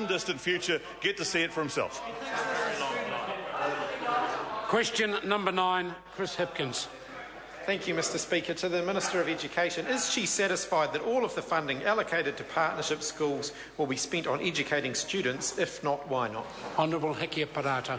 distant future get to see it for himself. Question number 9, Chris Hipkins. Thank you, Mr Speaker. To the Minister of Education, is she satisfied that all of the funding allocated to partnership schools will be spent on educating students? If not, why not? Honourable Hekia Parata.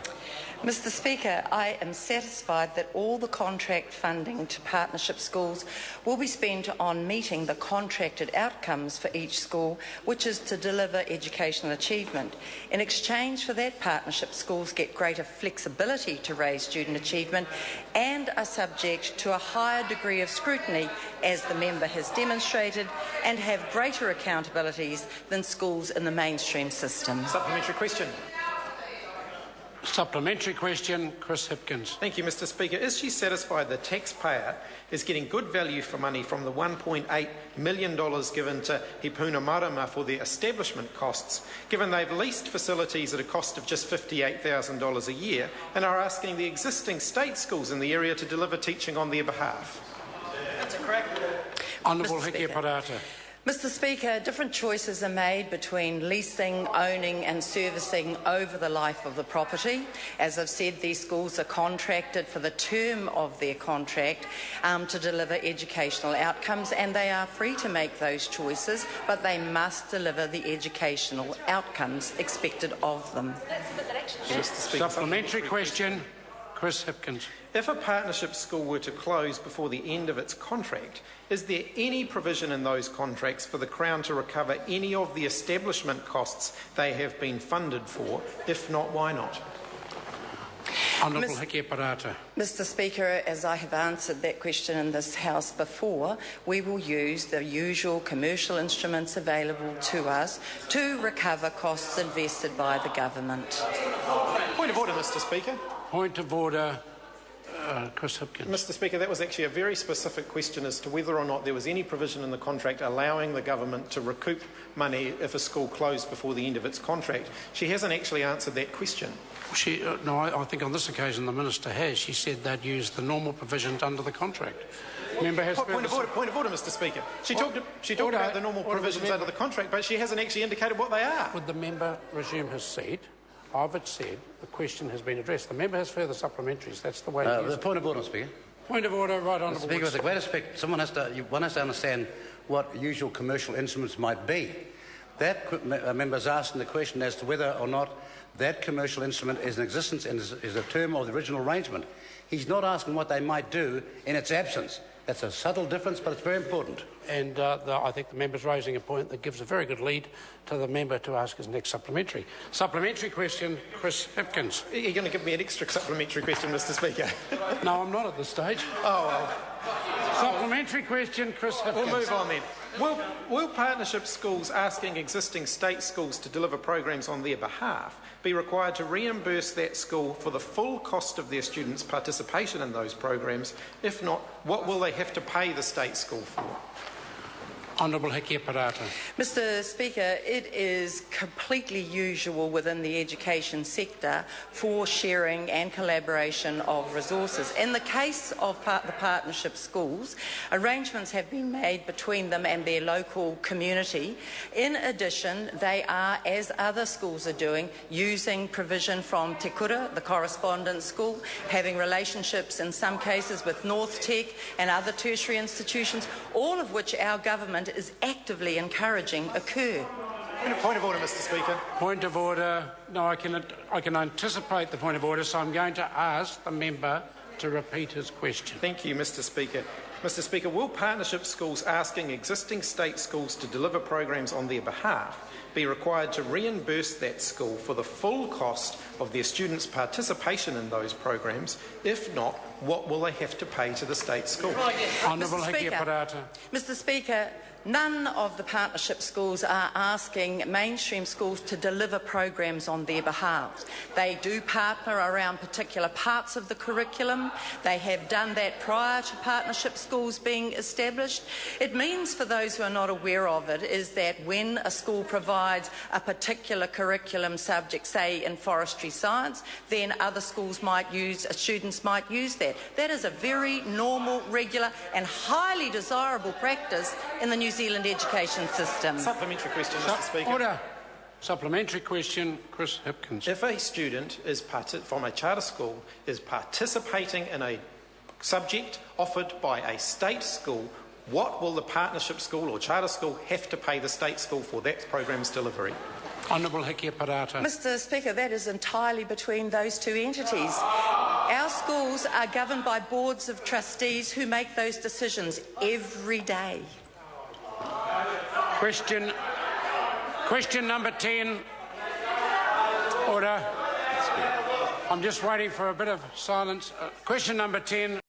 Mr Speaker, I am satisfied that all the contract funding to partnership schools will be spent on meeting the contracted outcomes for each school, which is to deliver educational achievement. In exchange for that, partnership schools get greater flexibility to raise student achievement and are subject to a higher degree of scrutiny, as the member has demonstrated, and have greater accountabilities than schools in the mainstream system. Supplementary question. Supplementary question, Chris Hipkins. Thank you, Mr Speaker. Is she satisfied the taxpayer is getting good value for money from the $1.8 million given to Labour-Rimutaka for their establishment costs, given they've leased facilities at a cost of just $58,000 a year and are asking the existing state schools in the area to deliver teaching on their behalf? That's a correct. Honourable Hekia Parata. Mr Speaker, different choices are made between leasing, owning and servicing over the life of the property. As I've said, these schools are contracted for the term of their contract to deliver educational outcomes, and they are free to make those choices, but they must deliver the educational outcomes expected of them. Supplementary question, Chris Hipkins. If a partnership school were to close before the end of its contract, is there any provision in those contracts for the Crown to recover any of the establishment costs they have been funded for? If not, why not? Honourable Hekia Parata. Mr Speaker, as I have answered that question in this House before, we will use the usual commercial instruments available to us to recover costs invested by the government. Point of order, Mr Speaker. Point of order, Chris Hipkins. Mr Speaker, that was actually a very specific question as to whether or not there was any provision in the contract allowing the government to recoup money if a school closed before the end of its contract. She hasn't actually answered that question. No, I think on this occasion the Minister has. She said they'd use the normal provisions under the contract. Member has point of order, Mr Speaker. She talked about the normal provisions under the contract, but she hasn't actually indicated what they are. Would the member resume his seat? I've said the question has been addressed. The member has further supplementaries. That's the way it is. The point of order, Speaker. Point of order, right, Honourable Speaker, with the greatest respect, one has to understand what usual commercial instruments might be. That member is asking the question as to whether or not that commercial instrument is in existence and is a term of the original arrangement. He's not asking what they might do in its absence. That's a subtle difference, but it's very important. And I think the member's raising a point that gives a very good lead to the member to ask his next supplementary. Supplementary question, Chris Hipkins. Are you going to give me an extra supplementary question, Mr Speaker? No, I'm not at this stage. Oh, well. Supplementary question, Chris Hipkins. We'll move on then. Will partnership schools asking existing state schools to deliver programs on their behalf be required to reimburse that school for the full cost of their students' participation in those programs? If not, what will they have to pay the state school for? Honourable Hekia Parata. Mr Speaker, it is completely usual within the education sector for sharing and collaboration of resources. In the case of the partnership schools, arrangements have been made between them and their local community. In addition, they are, as other schools are doing, using provision from Te Kura, the correspondence school, having relationships in some cases with North Tech and other tertiary institutions, all of which our government is actively encouraging occur. Point of order, Mr Speaker. Point of order. No, I can anticipate the point of order, so I'm going to ask the member to repeat his question. Thank you, Mr Speaker. Mr Speaker, will partnership schools asking existing state schools to deliver programs on their behalf be required to reimburse that school for the full cost of their students' participation in those programs? If not, what will they have to pay to the state school? Honourable Hekia Parata. Mr Speaker, none of the partnership schools are asking mainstream schools to deliver programs on their behalf. They do partner around particular parts of the curriculum. They have done that prior to partnership schools being established. It means, for those who are not aware of it, is that when a school provides a particular curriculum subject, say in forestry science, then other schools might use, students might use that. That is a very normal, regular and highly desirable practice in the New Zealand education system. Supplementary question, Mr Speaker. Order. Supplementary question, Chris Hipkins. If a student is from a charter school is participating in a subject offered by a state school, what will the partnership school or charter school have to pay the state school for that program's delivery? Honourable Hekia Parata. Mr Speaker, that is entirely between those two entities. Our schools are governed by boards of trustees who make those decisions every day. Question number 10. Order. I'm just waiting for a bit of silence. Question number 10.